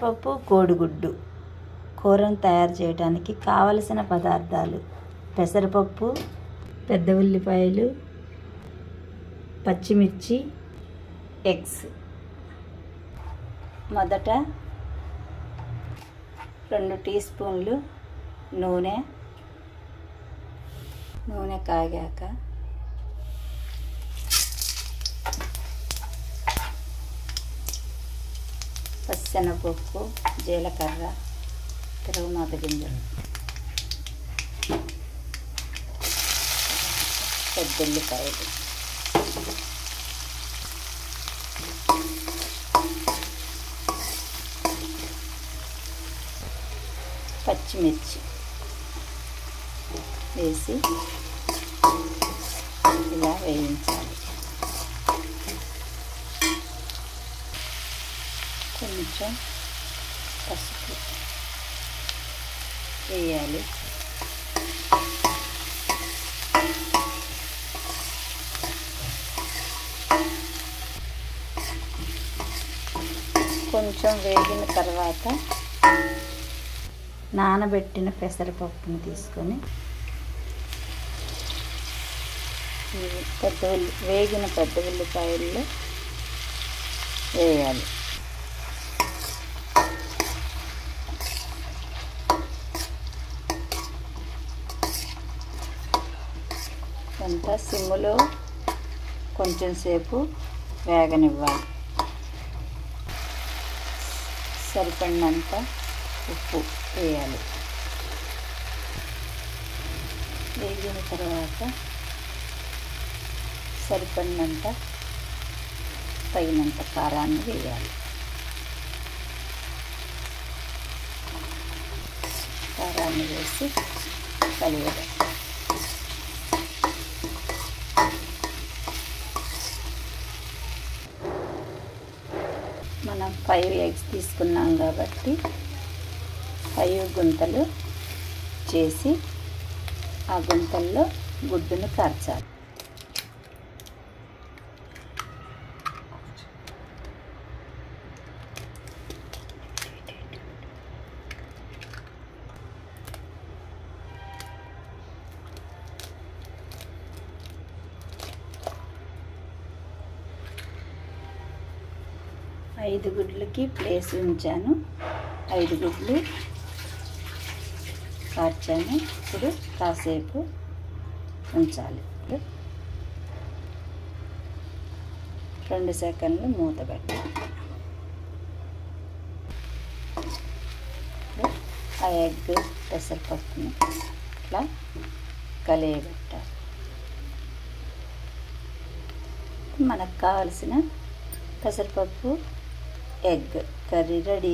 పెసరపప్పు కోడిగుడ్డు కూరను తయారు చేయడానికి కావలసిన పదార్థాలు: పెసరపప్పు, పెద్ద ఉల్లిపాయలు, పచ్చిమిర్చి, ఎగ్స్. మొదట 2 టీ స్పూన్లు నూనె కాగాక పచ్చెనగపప్పు, జీలకర్ర, తిరుగుమాత గింజలు, పెద్ద ఉల్లిపాయలు, పచ్చిమిర్చి వేసి ఇలా వేయించాలి. కొంచెం పసుపు వేయాలి. కొంచెం వేగిన తర్వాత నానబెట్టిన పెసరపప్పుని తీసుకొని వేగిన పెద్ద ఉల్లిపాయల్లో వేయాలి. అంతా సిమ్ములో కొంచెం సేపు వేగనివ్వాలి. సరిపడినంత ఉప్పు వేయాలి. వేగిన తర్వాత సరిపడినంత తగినంత కారాన్ని వేయాలి. కారాన్ని వేసి కలిపేయాలి. మనం 5 ఎగ్స్ తీసుకున్నాం కాబట్టి 5 గుంతలు చేసి ఆ గుంతల్లో గుడ్డును కార్చాలి. ఐదు గుడ్లకి ప్లేస్ ఉంచాను. 5 గుడ్లు కార్చాను. ఇప్పుడు కాసేపు ఉంచాలి. 2 సెకండ్లు మూత పెట్టాలి. ఆ ఎగ్ పెసరపప్పుని ఇట్లా కలియబెట్టాలి. మనకు కావలసిన పెసరపప్పు ఎగ్ కర్రీ రెడీ.